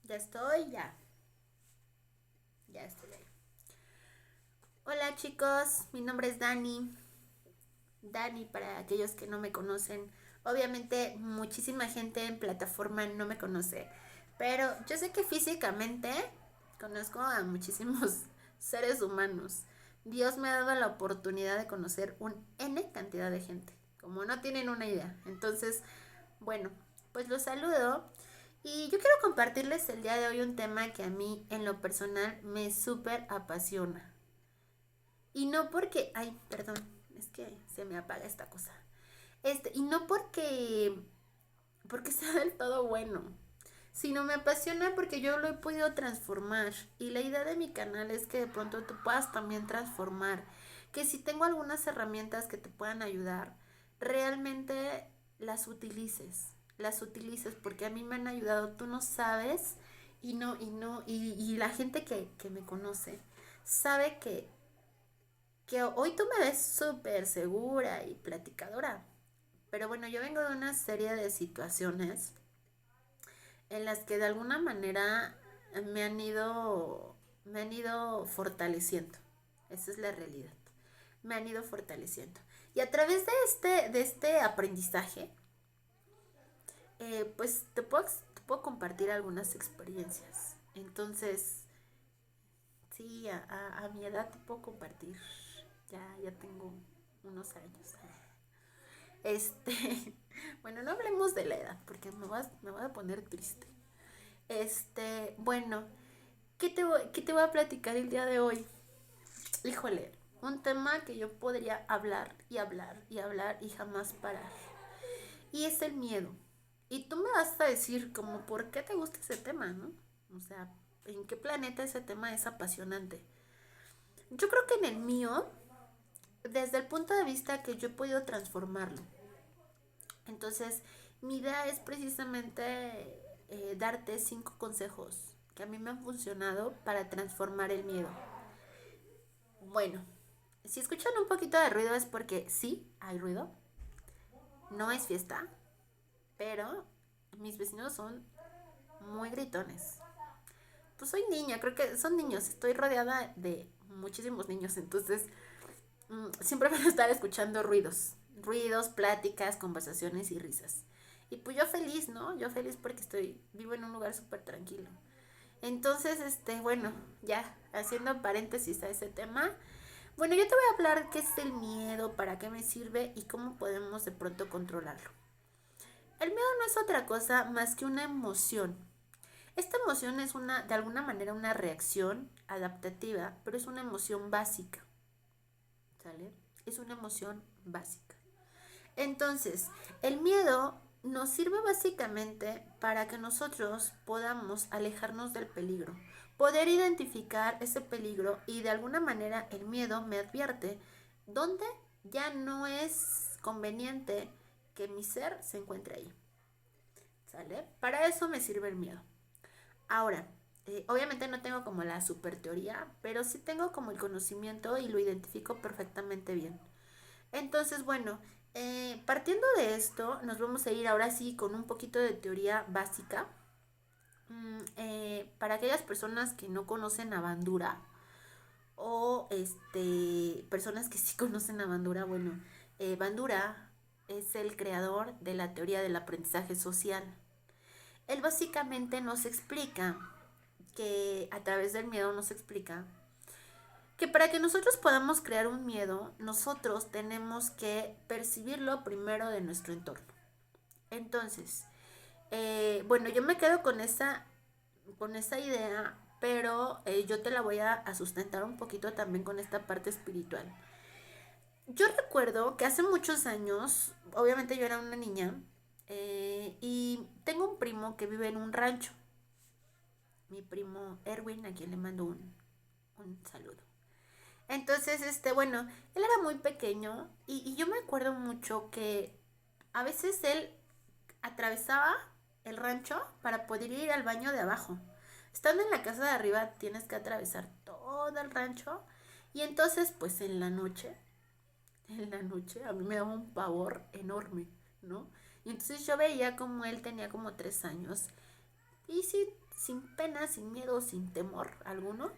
Ya estoy, ya estoy ahí. Hola chicos, mi nombre es Dani. Dani para aquellos que no me conocen. Obviamente muchísima gente en plataforma no me conoce, pero yo sé que físicamente conozco a muchísimos seres humanos. Dios me ha dado la oportunidad de conocer un N cantidad de gente, como no tienen una idea. Entonces, bueno, pues los saludo y yo quiero compartirles el día de hoy un tema que a mí en lo personal me súper apasiona. Y no porque, ay, perdón, es que se me apaga esta cosa. Y no porque sea del todo bueno, sino me apasiona porque yo lo he podido transformar. Y la idea de mi canal es que de pronto tú puedas también transformar. Que si tengo algunas herramientas que te puedan ayudar, realmente las utilices porque a mí me han ayudado, tú no sabes, y la gente que me conoce sabe que hoy tú me ves súper segura y platicadora. Pero bueno, yo vengo de una serie de situaciones en las que de alguna manera me han ido fortaleciendo. Esa es la realidad. Me han ido fortaleciendo. Y a través de este aprendizaje, pues te puedo compartir algunas experiencias. Entonces, sí, a mi edad te puedo compartir. Ya tengo unos años. Bueno, no hablemos de la edad, porque me voy a poner triste. Bueno, qué te voy a platicar el día de hoy? Híjole, un tema que yo podría hablar y hablar y hablar y jamás parar. Y es el miedo. Y tú me vas a decir como, ¿por qué te gusta ese tema, no? O sea, ¿en qué planeta ese tema es apasionante? Yo creo que en el mío, desde el punto de vista que yo he podido transformarlo. Entonces, mi idea es precisamente darte 5 consejos que a mí me han funcionado para transformar el miedo. Bueno, si escuchan un poquito de ruido es porque sí, hay ruido. No es fiesta, pero mis vecinos son muy gritones. Pues soy niña, creo que son niños. Estoy rodeada de muchísimos niños, entonces siempre van a estar escuchando ruidos. Ruidos, pláticas, conversaciones y risas. Y pues yo feliz, ¿no? Yo feliz porque vivo en un lugar súper tranquilo. Entonces, bueno, ya haciendo paréntesis a ese tema, bueno, yo te voy a hablar qué es el miedo, para qué me sirve y cómo podemos de pronto controlarlo. El miedo no es otra cosa más que una emoción. Esta emoción es de alguna manera una reacción adaptativa, pero es una emoción básica, ¿sale? Es una emoción básica. Entonces, el miedo nos sirve básicamente para que nosotros podamos alejarnos del peligro, poder identificar ese peligro y de alguna manera el miedo me advierte dónde ya no es conveniente que mi ser se encuentre ahí. ¿Sale? Para eso me sirve el miedo. Ahora, obviamente no tengo como la super teoría, pero sí tengo como el conocimiento y lo identifico perfectamente bien. Entonces, bueno, partiendo de esto, nos vamos a ir ahora sí con un poquito de teoría básica. Para aquellas personas que no conocen a Bandura o personas que sí conocen a Bandura, bueno, Bandura es el creador de la teoría del aprendizaje social. Él básicamente nos explica que a través del miedo nos explica que para que nosotros podamos crear un miedo, nosotros tenemos que percibirlo primero de nuestro entorno. Entonces, bueno, yo me quedo con esa idea, pero yo te la voy a sustentar un poquito también con esta parte espiritual. Yo recuerdo que hace muchos años, obviamente yo era una niña, y tengo un primo que vive en un rancho. Mi primo Erwin, a quien le mando un saludo. Entonces, bueno, él era muy pequeño y yo me acuerdo mucho que a veces él atravesaba el rancho para poder ir al baño de abajo. Estando en la casa de arriba tienes que atravesar todo el rancho y entonces pues en la noche a mí me daba un pavor enorme, ¿no? Y entonces yo veía como él tenía como 3 años Y sin pena, sin miedo, sin temor alguno,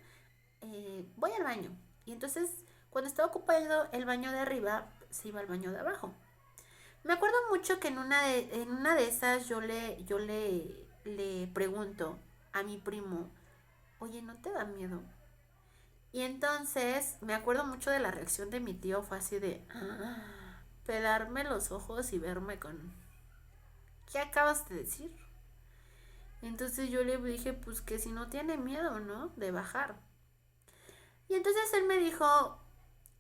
voy al baño. Y entonces, cuando estaba ocupando el baño de arriba, se iba al baño de abajo. Me acuerdo mucho que en una de esas le pregunto a mi primo, oye, ¿no te da miedo? Y entonces me acuerdo mucho de la reacción de mi tío, fue así de pelarme los ojos y verme con, ¿qué acabas de decir? Entonces yo le dije, pues que si no tiene miedo, ¿no? De bajar. Y entonces él me dijo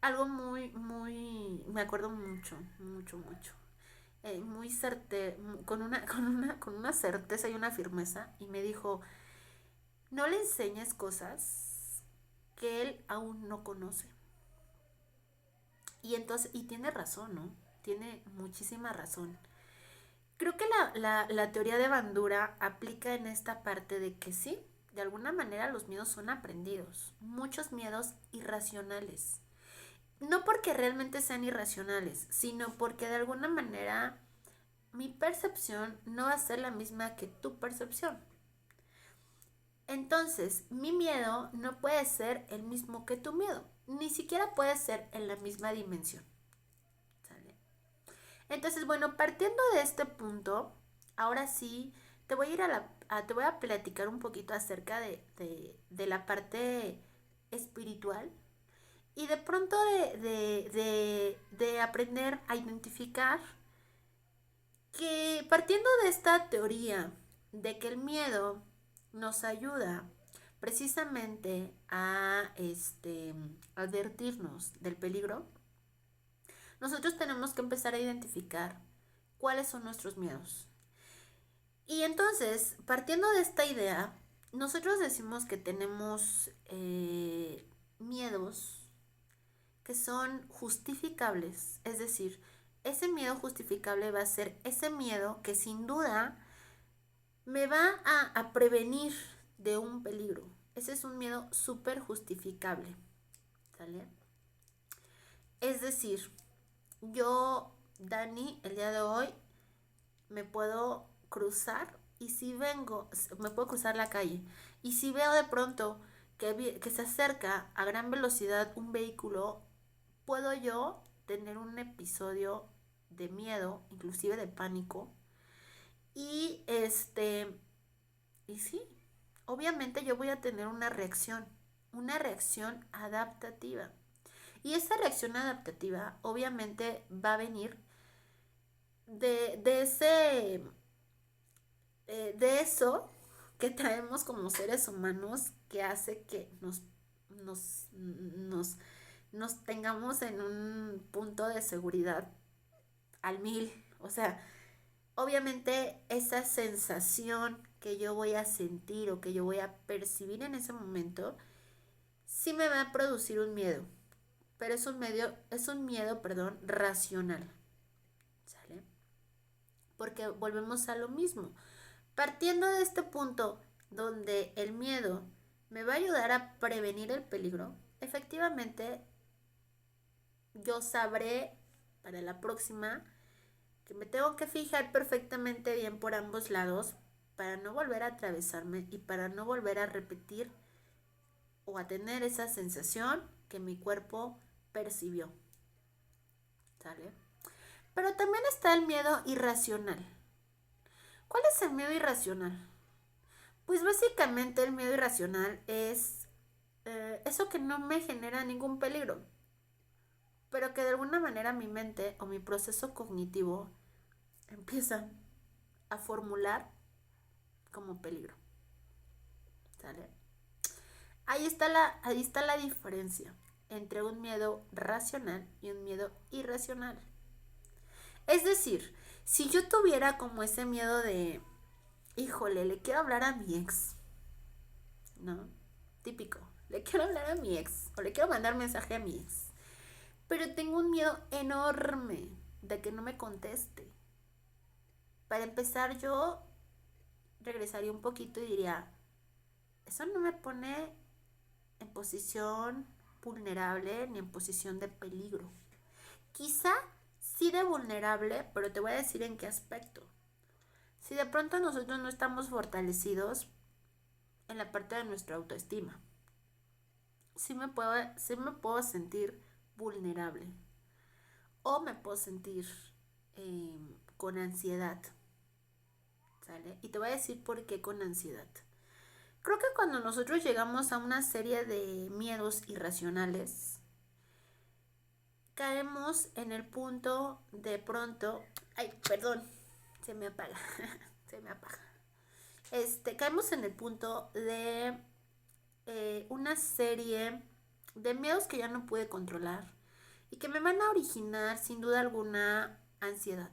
algo me acuerdo mucho, mucho, mucho. Muy certero, con una certeza y una firmeza. Y me dijo, no le enseñes cosas que él aún no conoce. Y entonces, y tiene razón, ¿no? Tiene muchísima razón. Creo que la teoría de Bandura aplica en esta parte de que sí, de alguna manera los miedos son aprendidos. Muchos miedos irracionales. No porque realmente sean irracionales, sino porque de alguna manera mi percepción no va a ser la misma que tu percepción. Entonces, mi miedo no puede ser el mismo que tu miedo. Ni siquiera puede ser en la misma dimensión. ¿Sale? Entonces, bueno, partiendo de este punto, ahora sí, te voy a ir te voy a platicar un poquito acerca de la parte espiritual y de pronto de aprender a identificar que partiendo de esta teoría de que el miedo nos ayuda precisamente a advertirnos del peligro, nosotros tenemos que empezar a identificar cuáles son nuestros miedos. Y entonces, partiendo de esta idea, nosotros decimos que tenemos miedos que son justificables, es decir, ese miedo justificable va a ser ese miedo que sin duda me va a prevenir de un peligro. Ese es un miedo súper justificable. ¿Sale? Es decir, yo, Dani, el día de hoy me puedo cruzar y si vengo, me puedo cruzar la calle y si veo de pronto que se acerca a gran velocidad un vehículo, puedo yo tener un episodio de miedo, inclusive de pánico. Y y sí, obviamente yo voy a tener una reacción adaptativa. Y esa reacción adaptativa obviamente va a venir de ese, de eso que traemos como seres humanos que hace que nos tengamos en un punto de seguridad al 1000. O sea, obviamente esa sensación que yo voy a sentir o que yo voy a percibir en ese momento, sí me va a producir un miedo, pero es un miedo, perdón, racional. ¿Sale? Porque volvemos a lo mismo. Partiendo de este punto donde el miedo me va a ayudar a prevenir el peligro, efectivamente yo sabré para la próxima que me tengo que fijar perfectamente bien por ambos lados para no volver a atravesarme y para no volver a repetir o a tener esa sensación que mi cuerpo percibió. ¿Sale? Pero también está el miedo irracional. ¿Cuál es el miedo irracional? Pues básicamente el miedo irracional es eso que no me genera ningún peligro, pero que de alguna manera mi mente o mi proceso cognitivo empieza a formular como peligro. ¿Sale? Ahí está la diferencia entre un miedo racional y un miedo irracional. Es decir, si yo tuviera como ese miedo de, híjole, le quiero hablar a mi ex, ¿no? Típico, le quiero hablar a mi ex o le quiero mandar mensaje a mi ex, pero tengo un miedo enorme de que no me conteste. Para empezar, yo regresaría un poquito y diría, eso no me pone en posición vulnerable ni en posición de peligro. Quizá sí de vulnerable, pero te voy a decir en qué aspecto. Si de pronto nosotros no estamos fortalecidos en la parte de nuestra autoestima, sí me puedo sentir vulnerable o me puedo sentir con ansiedad, ¿sale? Y te voy a decir por qué con ansiedad. Creo que cuando nosotros llegamos a una serie de miedos irracionales, caemos en el punto de pronto, ay, perdón, se me apaga, se me apaga. Caemos en el punto de una serie de miedos que ya no pude controlar y que me van a originar sin duda alguna ansiedad.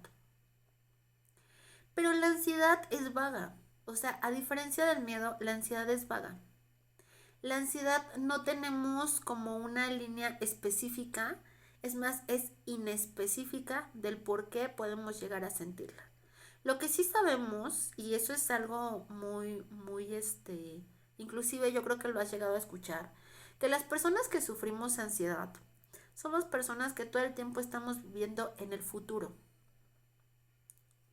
Pero la ansiedad es vaga, o sea, a diferencia del miedo, la ansiedad es vaga. La ansiedad no tenemos como una línea específica, es más, es inespecífica del por qué podemos llegar a sentirla. Lo que sí sabemos, y eso es algo muy, inclusive yo creo que lo has llegado a escuchar, que las personas que sufrimos ansiedad somos personas que todo el tiempo estamos viviendo en el futuro,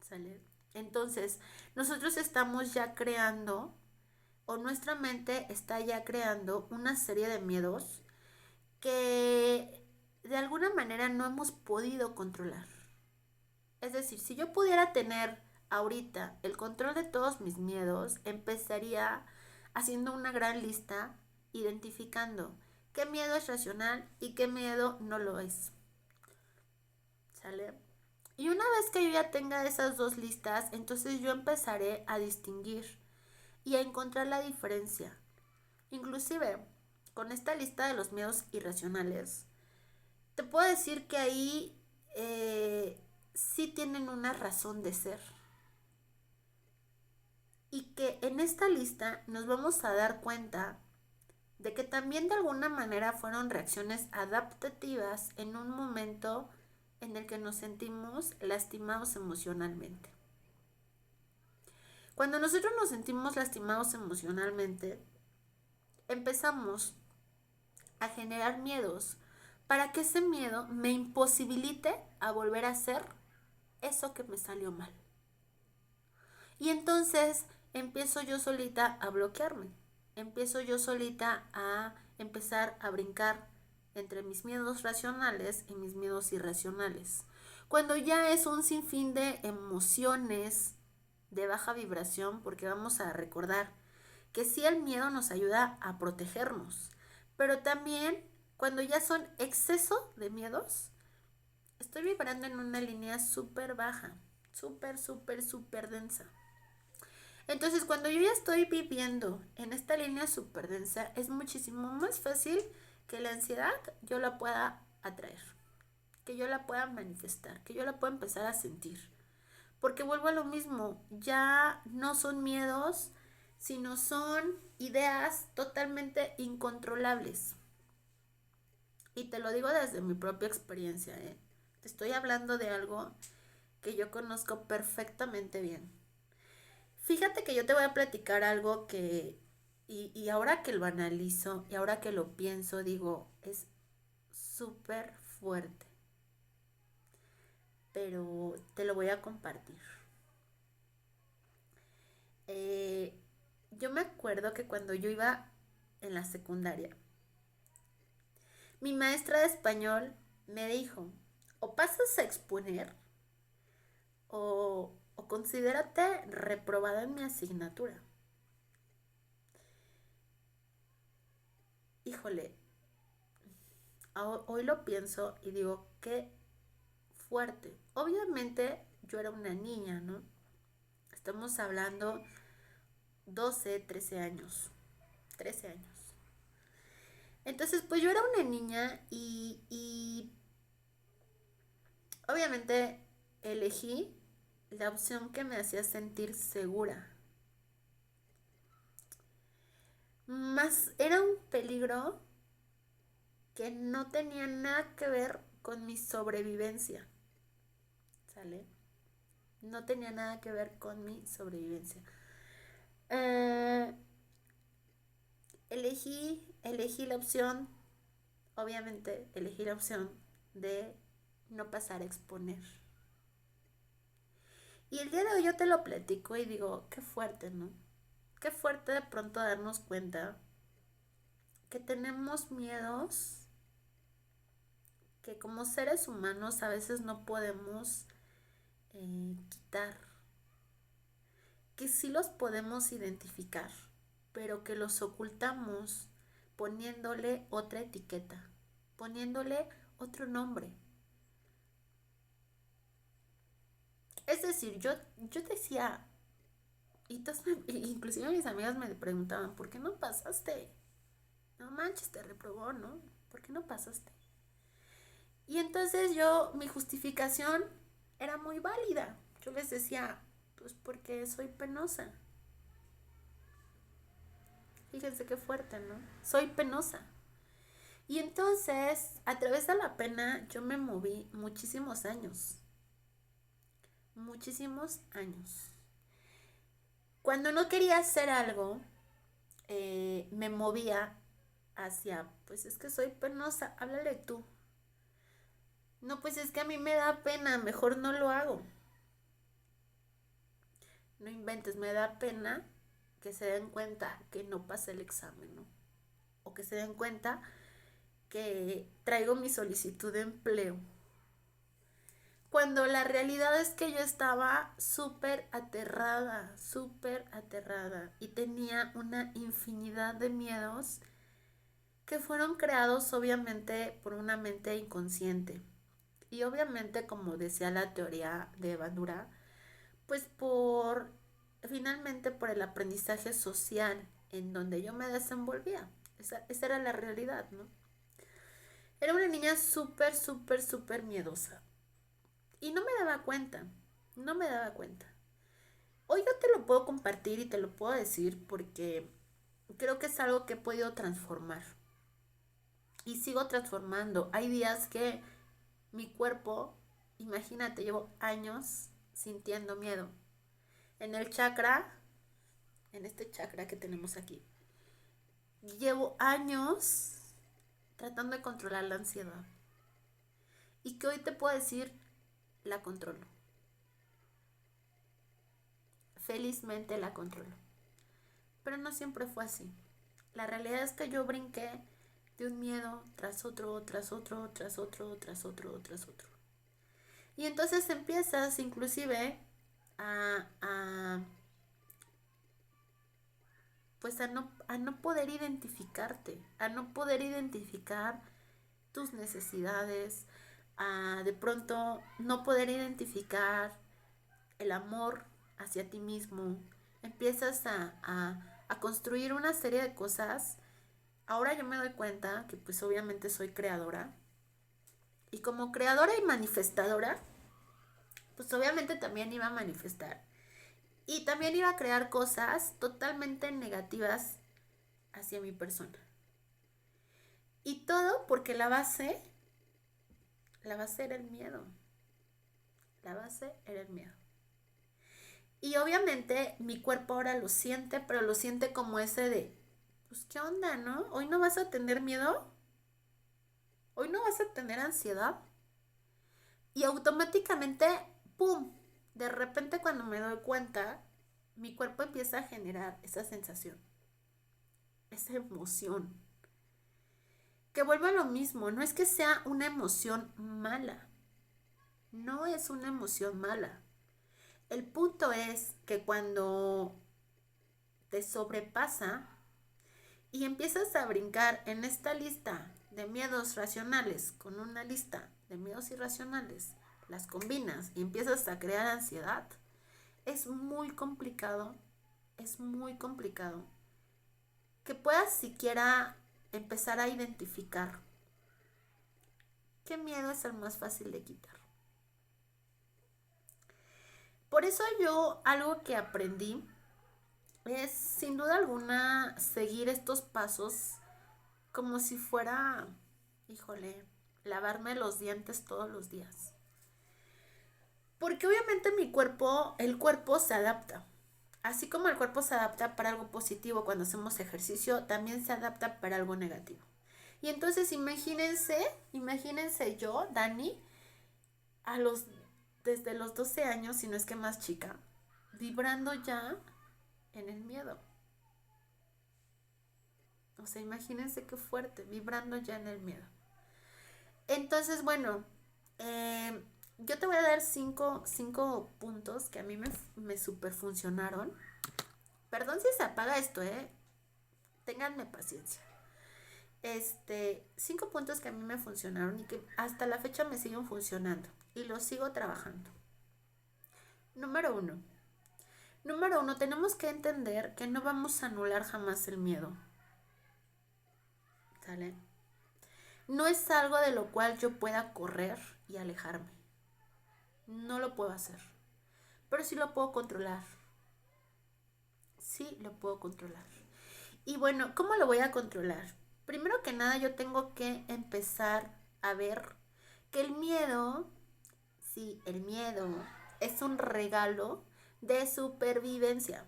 ¿sale? Entonces, nosotros estamos ya creando, o nuestra mente está ya creando una serie de miedos que de alguna manera no hemos podido controlar. Es decir, si yo pudiera tener ahorita el control de todos mis miedos, empezaría haciendo una gran lista, identificando qué miedo es racional y qué miedo no lo es. ¿Sale? Y una vez que yo ya tenga esas dos listas, entonces yo empezaré a distinguir y a encontrar la diferencia. Inclusive, con esta lista de los miedos irracionales, te puedo decir que ahí sí tienen una razón de ser. Y que en esta lista nos vamos a dar cuenta de que también de alguna manera fueron reacciones adaptativas en un momento en el que nos sentimos lastimados emocionalmente. Cuando nosotros nos sentimos lastimados emocionalmente, empezamos a generar miedos para que ese miedo me imposibilite a volver a hacer eso que me salió mal. Y entonces empiezo yo solita a bloquearme. Empiezo yo solita a empezar a brincar entre mis miedos racionales y mis miedos irracionales. Cuando ya es un sinfín de emociones de baja vibración, porque vamos a recordar que sí, el miedo nos ayuda a protegernos, pero también cuando ya son exceso de miedos, estoy vibrando en una línea súper baja, súper densa. Entonces, cuando yo ya estoy viviendo en esta línea súper densa, es muchísimo más fácil que la ansiedad yo la pueda atraer, que yo la pueda manifestar, que yo la pueda empezar a sentir. Porque vuelvo a lo mismo, ya no son miedos, sino son ideas totalmente incontrolables. Y te lo digo desde mi propia experiencia, ¿eh? Te estoy hablando de algo que yo conozco perfectamente bien. Fíjate que yo te voy a platicar algo que, y ahora que lo analizo, y ahora que lo pienso, digo, es súper fuerte. Pero te lo voy a compartir. Yo me acuerdo que cuando yo iba en la secundaria, mi maestra de español me dijo, o pasas a exponer o considérate reprobada en mi asignatura. Híjole, hoy lo pienso y digo, qué fuerte. Obviamente yo era una niña, ¿no? Estamos hablando 12, 13 años. 13 años. Entonces, pues yo era una niña y obviamente elegí la opción que me hacía sentir segura. Más era un peligro que no tenía nada que ver con mi sobrevivencia. ¿Sale? No tenía nada que ver con mi sobrevivencia. Eh, elegí la opción, obviamente elegí la opción de no pasar a exponer. Y el día de hoy yo te lo platico y digo, qué fuerte, ¿no? Qué fuerte de pronto darnos cuenta que tenemos miedos que como seres humanos a veces no podemos quitar, que sí los podemos identificar, pero que los ocultamos poniéndole otra etiqueta, poniéndole otro nombre. Es decir, yo decía, y inclusive mis amigas me preguntaban, ¿por qué no pasaste? No manches, te reprobó, ¿no? ¿Por qué no pasaste? Y entonces mi justificación era muy válida. Yo les decía, pues porque soy penosa. Fíjense qué fuerte, ¿no? Soy penosa. Y entonces, a través de la pena, yo me moví muchísimos años. Muchísimos años. Cuando no quería hacer algo, me movía hacia, pues es que soy penosa, háblale tú. No, pues es que a mí me da pena, mejor no lo hago. No inventes, me da pena que se den cuenta que no pasé el examen, ¿no? O que se den cuenta que traigo mi solicitud de empleo. Cuando la realidad es que yo estaba súper aterrada y tenía una infinidad de miedos que fueron creados obviamente por una mente inconsciente. Y obviamente, como decía la teoría de Bandura, pues finalmente por el aprendizaje social en donde yo me desenvolvía. Esa era la realidad, ¿no? Era una niña súper miedosa. Y no me daba cuenta, no me daba cuenta. Hoy yo te lo puedo compartir y te lo puedo decir porque creo que es algo que he podido transformar. Y sigo transformando. Hay días que mi cuerpo, imagínate, llevo años sintiendo miedo. En el chakra, en este chakra que tenemos aquí, llevo años tratando de controlar la ansiedad. Y que hoy te puedo decir, la controlo. Felizmente la controlo. Pero no siempre fue así. La realidad es que yo brinqué de un miedo tras otro, tras otro, tras otro, tras otro, tras otro. Y entonces empiezas inclusive pues a no poder identificarte, a no poder identificar tus necesidades, a de pronto no poder identificar el amor hacia ti mismo. Empiezas a construir una serie de cosas. Ahora yo me doy cuenta que pues obviamente soy creadora. Y como creadora y manifestadora, pues obviamente también iba a manifestar. Y también iba a crear cosas totalmente negativas hacia mi persona. Y todo porque la base era el miedo. La base era el miedo. Y obviamente mi cuerpo ahora lo siente, pero lo siente como ese de, pues qué onda, ¿no? ¿Hoy no vas a tener miedo? ¿Hoy no vas a tener ansiedad? Y automáticamente, ¡pum! De repente cuando me doy cuenta, mi cuerpo empieza a generar esa sensación, esa emoción. Que vuelve a lo mismo, no es que sea una emoción mala. No es una emoción mala. El punto es que cuando te sobrepasa y empiezas a brincar en esta lista de miedos racionales con una lista de miedos irracionales, las combinas y empiezas a crear ansiedad, es muy complicado que puedas siquiera empezar a identificar qué miedo es el más fácil de quitar. Por eso algo que aprendí es sin duda alguna seguir estos pasos como si fuera, híjole, lavarme los dientes todos los días. Porque obviamente el cuerpo se adapta. Así como el cuerpo se adapta para algo positivo cuando hacemos ejercicio, también se adapta para algo negativo. Y entonces imagínense yo, Dani, a los desde los 12 años, si no es que más chica, vibrando ya en el miedo. O sea, imagínense qué fuerte, vibrando ya en el miedo. Entonces, bueno, yo te voy a dar cinco puntos que a mí me super funcionaron. Perdón si se apaga esto, ténganme paciencia. 5 puntos que a mí me funcionaron y que hasta la fecha me siguen funcionando y los sigo trabajando. Número uno, tenemos que entender que no vamos a anular jamás el miedo. ¿Sale? No es algo de lo cual yo pueda correr y alejarme. No lo puedo hacer. Pero sí lo puedo controlar. Sí lo puedo controlar. Y bueno, ¿cómo lo voy a controlar? Primero que nada, yo tengo que empezar a ver que el miedo, sí, el miedo es un regalo de supervivencia.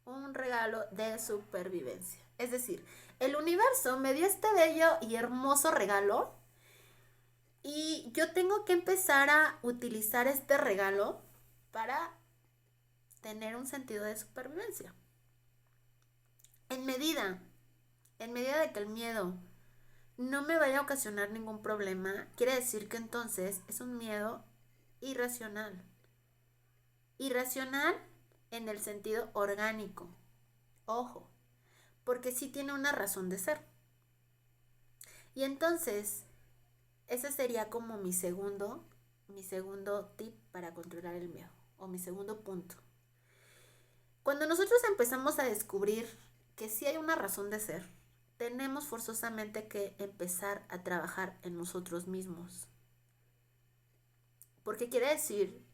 Un regalo de supervivencia. Es decir, el universo me dio este bello y hermoso regalo y yo tengo que empezar a utilizar este regalo para tener un sentido de supervivencia. En medida de que el miedo no me vaya a ocasionar ningún problema, quiere decir que entonces es un miedo irracional. Irracional en el sentido orgánico. Ojo, porque sí tiene una razón de ser. Y entonces, ese sería como mi segundo tip para controlar el miedo, o mi segundo punto. Cuando nosotros empezamos a descubrir que sí hay una razón de ser, tenemos forzosamente que empezar a trabajar en nosotros mismos. Porque quiere decir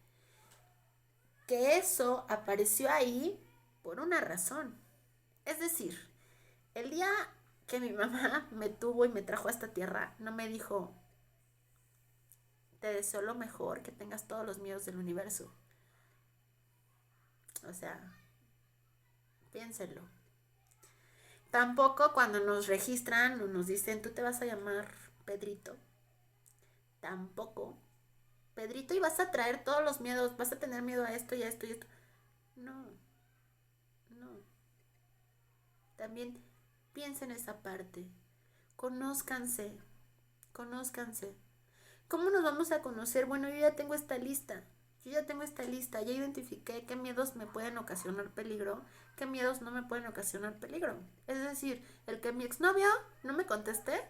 que eso apareció ahí por una razón. Es decir, el día que mi mamá me tuvo y me trajo a esta tierra, no me dijo, te deseo lo mejor, que tengas todos los miedos del universo. O sea, piénsenlo. Tampoco cuando nos registran o nos dicen, tú te vas a llamar Pedrito. Tampoco. Pedrito, y vas a traer todos los miedos, vas a tener miedo a esto y a esto y esto. No, no. También piensen esa parte. Conózcanse, conózcanse. ¿Cómo nos vamos a conocer? Bueno, yo ya tengo esta lista. Ya identifiqué qué miedos me pueden ocasionar peligro, qué miedos no me pueden ocasionar peligro. Es decir, el que mi exnovio no me conteste,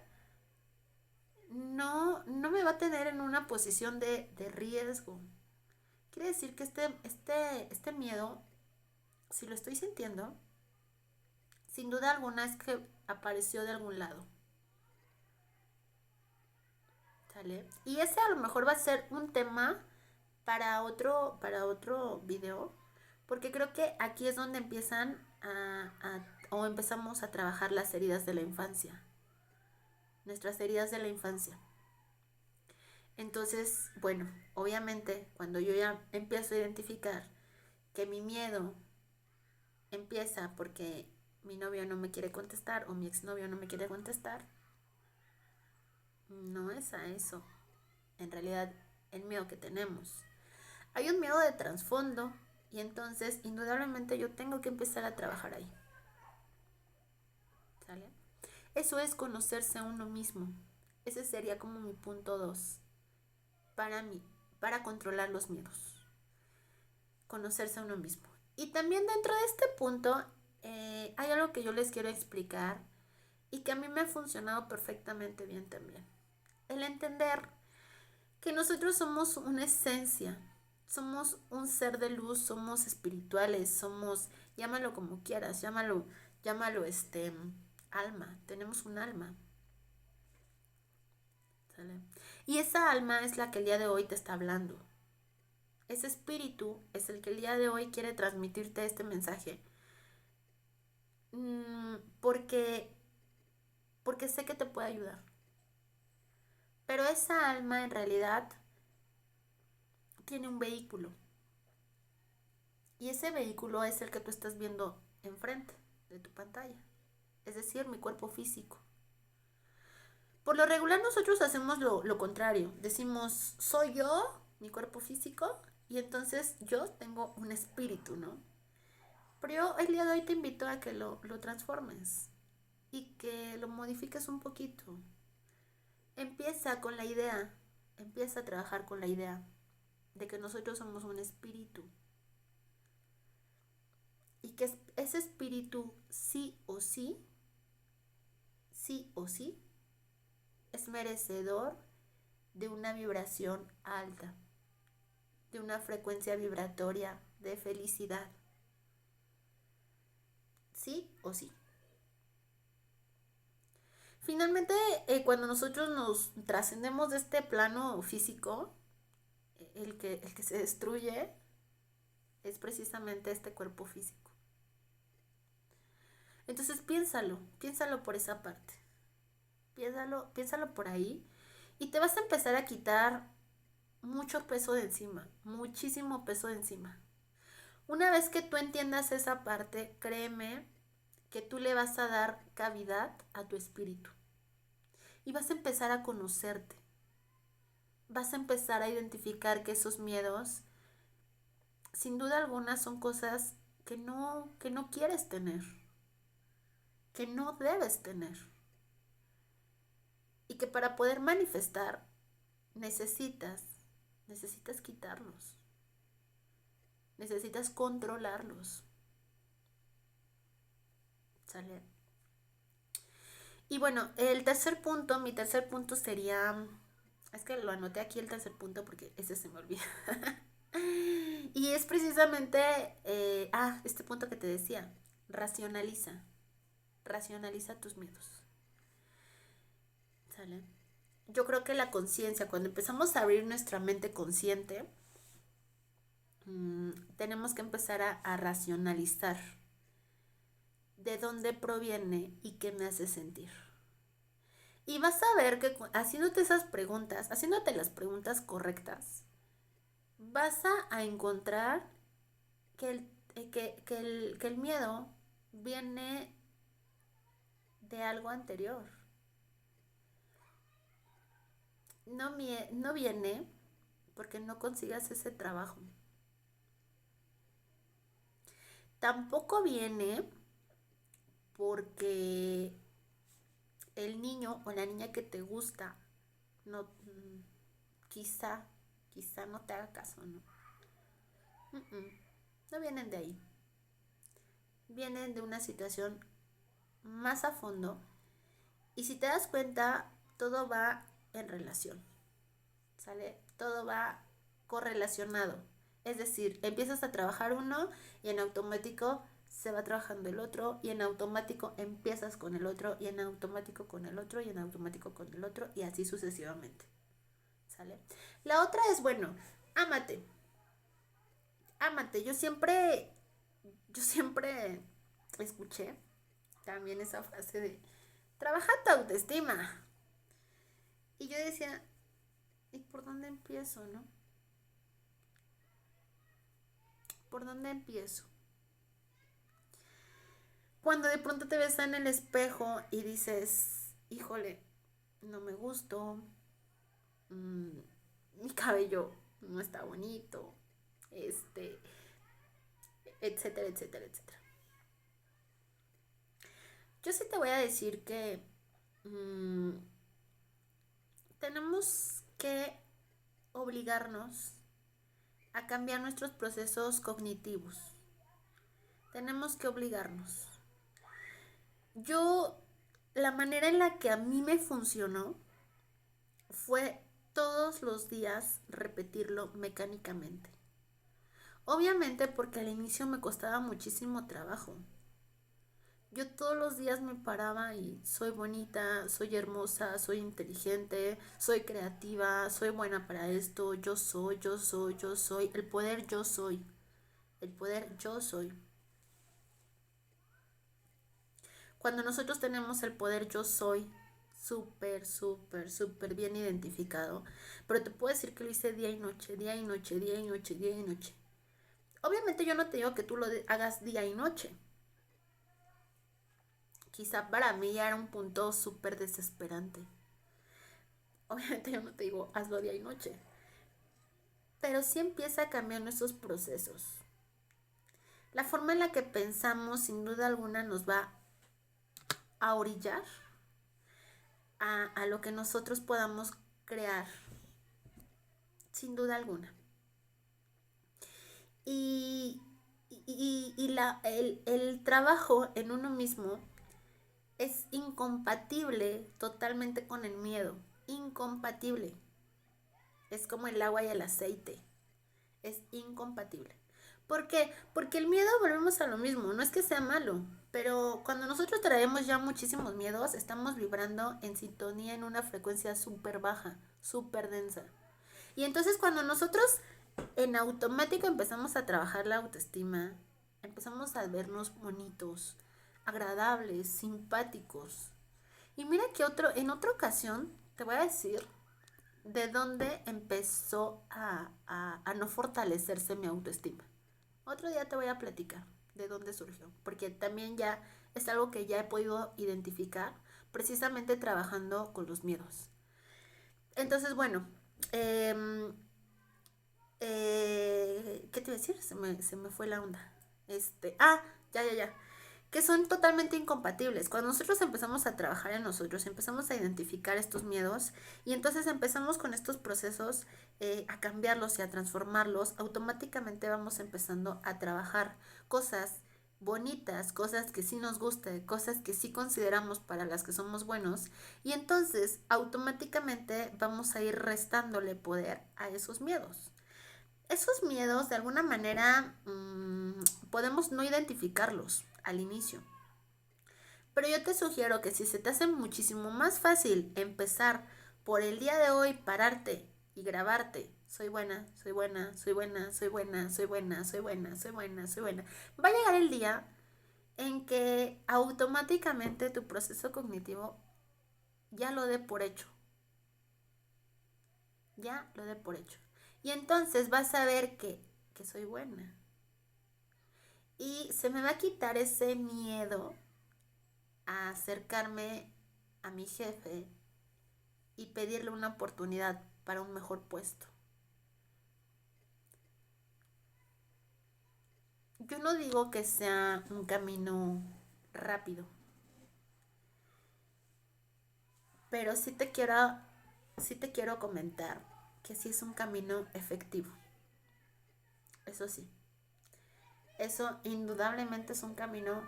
no me va a tener en una posición de riesgo. Quiere decir que este miedo, si lo estoy sintiendo, sin duda alguna es que apareció de algún lado. ¿Sale? Y ese a lo mejor va a ser un tema para otro video, porque creo que aquí es donde empiezan o empezamos a trabajar las heridas de la infancia, nuestras heridas de la infancia. Entonces, bueno, obviamente cuando yo ya empiezo a identificar que mi miedo empieza porque mi novio no me quiere contestar o mi exnovio no me quiere contestar, no es a eso, en realidad el miedo que tenemos. Hay un miedo de trasfondo y entonces indudablemente yo tengo que empezar a trabajar ahí. ¿Sale? Eso es conocerse a uno mismo. Ese sería como mi punto 2 para mí, para controlar los miedos. Conocerse a uno mismo. Y también dentro de este punto hay algo que yo les quiero explicar y que a mí me ha funcionado perfectamente bien también. El entender que nosotros somos una esencia, somos un ser de luz, somos espirituales, somos, llámalo como quieras, llámalo alma, tenemos un alma. ¿Sale? Y esa alma es la que el día de hoy te está hablando. Ese espíritu es el que el día de hoy quiere transmitirte este mensaje. Porque sé que te puede ayudar. Pero esa alma en realidad tiene un vehículo. Y ese vehículo es el que tú estás viendo enfrente de tu pantalla. Es decir, mi cuerpo físico. Por lo regular nosotros hacemos lo contrario. Decimos, soy yo mi cuerpo físico, y entonces yo tengo un espíritu, ¿no? Pero yo el día de hoy te invito a que lo transformes y que lo modifiques un poquito. Empieza con la idea, empieza a trabajar con la idea de que nosotros somos un espíritu y que ese espíritu sí o sí, es merecedor de una vibración alta, de una frecuencia vibratoria de felicidad. Sí o sí. Finalmente, cuando nosotros nos trascendemos de este plano físico, el que se destruye es precisamente este cuerpo físico. Entonces piénsalo por esa parte. Piénsalo por ahí y te vas a empezar a quitar mucho peso de encima, muchísimo peso de encima. Una vez que tú entiendas esa parte, créeme que tú le vas a dar cavidad a tu espíritu y vas a empezar a conocerte. Vas a empezar a identificar que esos miedos, sin duda alguna, son cosas que no quieres tener, que no debes tener. Y que para poder manifestar necesitas quitarlos. Necesitas controlarlos. ¿Sale? Y bueno, mi tercer punto sería, es que lo anoté aquí el tercer punto porque ese se me olvida. Y es precisamente, este punto que te decía, racionaliza tus miedos. ¿Sale? Yo creo que la conciencia, cuando empezamos a abrir nuestra mente consciente, tenemos que empezar a racionalizar de dónde proviene y qué me hace sentir. Y vas a ver que haciéndote las preguntas correctas, vas a encontrar que el miedo viene de algo anterior. No viene porque no consigas ese trabajo. Tampoco viene porque el niño o la niña que te gusta no, quizá no te haga caso, ¿no? No vienen de ahí. Vienen de una situación más a fondo. Y si te das cuenta, todo va en relación. ¿Sale? Todo va correlacionado. Es decir, empiezas a trabajar uno y en automático se va trabajando el otro y en automático empiezas con el otro y en automático con el otro y en automático con el otro y así sucesivamente. ¿Sale? La otra es, bueno, ámate. Ámate. Yo siempre escuché también esa frase de trabaja tu autoestima. Y yo decía, ¿y por dónde empiezo, no? ¿Por dónde empiezo? Cuando de pronto te ves en el espejo y dices, híjole, no me gusto, mi cabello no está bonito, etcétera, etcétera, etcétera. Yo sí te voy a decir que tenemos que obligarnos a cambiar nuestros procesos cognitivos. Tenemos que obligarnos. La manera en la que a mí me funcionó fue todos los días repetirlo mecánicamente. Obviamente porque al inicio me costaba muchísimo trabajo. Yo todos los días me paraba y soy bonita, soy hermosa, soy inteligente, soy creativa, soy buena para esto, yo soy, el poder yo soy, el poder yo soy. Cuando nosotros tenemos el poder yo soy súper, súper, súper bien identificado, pero te puedo decir que lo hice día y noche, día y noche, día y noche, día y noche. Obviamente yo no te digo que tú lo hagas día y noche. Quizá para mí ya era un punto súper desesperante. Obviamente yo no te digo hazlo día y noche. pero sí empieza a cambiar nuestros procesos. La forma en la que pensamos, sin duda alguna, nos va a orillar a lo que nosotros podamos crear, sin duda alguna. Y, el trabajo en uno mismo es incompatible totalmente con el miedo. Incompatible. Es como el agua y el aceite. Es incompatible. ¿Por qué? Porque el miedo, volvemos a lo mismo, no es que sea malo, pero cuando nosotros traemos ya muchísimos miedos, estamos vibrando en sintonía en una frecuencia súper baja, súper densa. Y entonces cuando nosotros en automático empezamos a trabajar la autoestima, empezamos a vernos bonitos, agradables, simpáticos. Y mira que en otra ocasión te voy a decir de dónde empezó a no fortalecerse mi autoestima. Otro día te voy a platicar de dónde surgió, porque también ya es algo que ya he podido identificar precisamente trabajando con los miedos. Entonces, bueno, ¿qué te iba a decir? Se me fue la onda. Ya. Que son totalmente incompatibles. Cuando nosotros empezamos a trabajar en nosotros, empezamos a identificar estos miedos y entonces empezamos con estos procesos a cambiarlos y a transformarlos, automáticamente vamos empezando a trabajar cosas bonitas, cosas que sí nos gusten, cosas que sí consideramos para las que somos buenos y entonces automáticamente vamos a ir restándole poder a esos miedos. Esos miedos, de alguna manera, podemos no identificarlos al inicio. Pero yo te sugiero que si se te hace muchísimo más fácil empezar por el día de hoy, pararte y grabarte, soy buena, soy buena, soy buena, soy buena, soy buena, soy buena, soy buena, soy buena, va a llegar el día en que automáticamente tu proceso cognitivo ya lo dé por hecho. Ya lo dé por hecho. Y entonces vas a ver que soy buena. Y se me va a quitar ese miedo a acercarme a mi jefe y pedirle una oportunidad para un mejor puesto. Yo no digo que sea un camino rápido, pero sí te quiero comentar que sí es un camino efectivo. Eso sí, eso indudablemente es un camino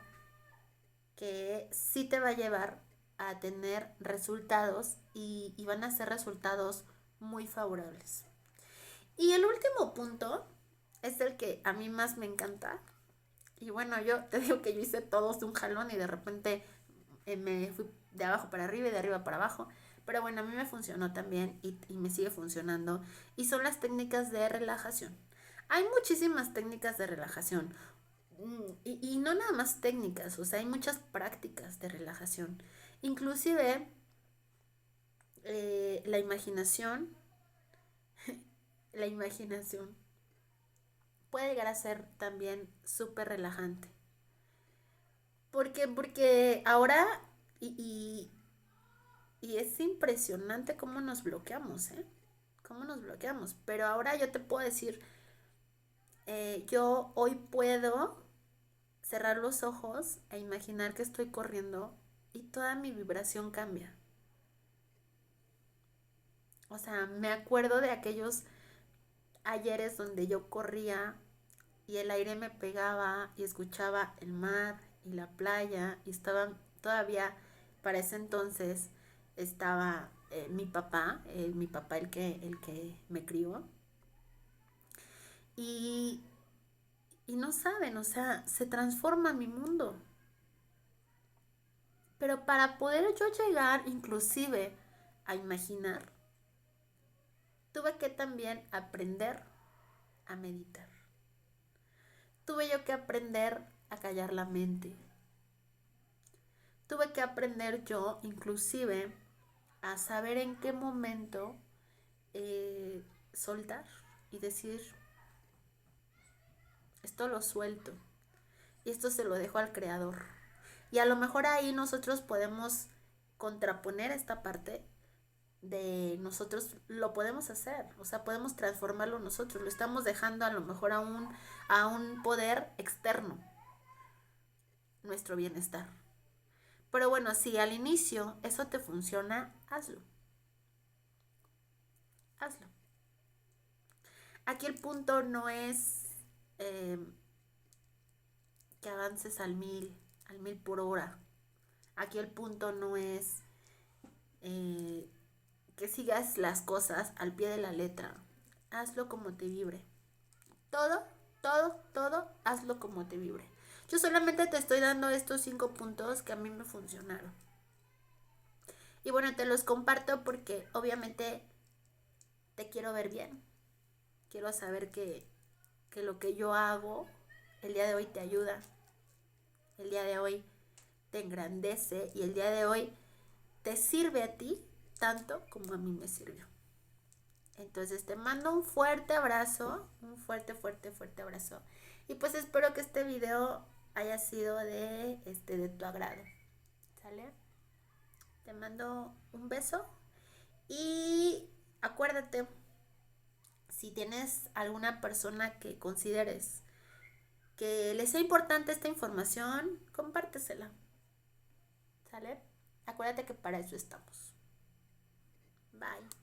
que sí te va a llevar a tener resultados y van a ser resultados muy favorables. Y el último punto es el que a mí más me encanta. Y bueno, yo te digo que yo hice todos de un jalón y de repente me fui de abajo para arriba y de arriba para abajo. Pero bueno, a mí me funcionó también y me sigue funcionando. Y son las técnicas de relajación. Hay muchísimas técnicas de relajación. Y no nada más técnicas, o sea, hay muchas prácticas de relajación. Inclusive la imaginación, la imaginación puede llegar a ser también súper relajante. Porque ahora, y, y, y es impresionante cómo nos bloqueamos, ¿eh? Cómo nos bloqueamos. Pero ahora yo te puedo decir, yo hoy puedo cerrar los ojos e imaginar que estoy corriendo y toda mi vibración cambia. O sea, me acuerdo de aquellos ayeres donde yo corría y el aire me pegaba y escuchaba el mar y la playa y estaba todavía, para ese entonces estaba mi papá el que me crió y, y no saben, o sea, se transforma mi mundo. Pero para poder yo llegar inclusive a imaginar, tuve que también aprender a meditar. Tuve yo que aprender a callar la mente. Tuve que aprender yo inclusive a saber en qué momento soltar y decir, esto lo suelto y esto se lo dejo al creador. Y a lo mejor ahí nosotros podemos contraponer esta parte de nosotros lo podemos hacer, o sea, podemos transformarlo nosotros, lo estamos dejando a lo mejor a un poder externo, nuestro bienestar. Pero bueno, si al inicio eso te funciona, hazlo. Hazlo. Aquí el punto no es que avances al mil por hora. Aquí el punto no es que sigas las cosas al pie de la letra. Hazlo como te vibre. Todo, todo, hazlo como te vibre. Yo solamente te estoy dando estos 5 puntos que a mí me funcionaron. Y bueno, te los comparto porque obviamente te quiero ver bien. Quiero saber que lo que yo hago el día de hoy te ayuda. El día de hoy te engrandece y el día de hoy te sirve a ti tanto como a mí me sirvió. Entonces te mando un fuerte abrazo, un fuerte abrazo. Y pues espero que este video haya sido de tu agrado. ¿Sale? Te mando un beso y acuérdate, si tienes alguna persona que consideres que les sea importante esta información, compártesela. ¿Sale? Acuérdate que para eso estamos. Bye.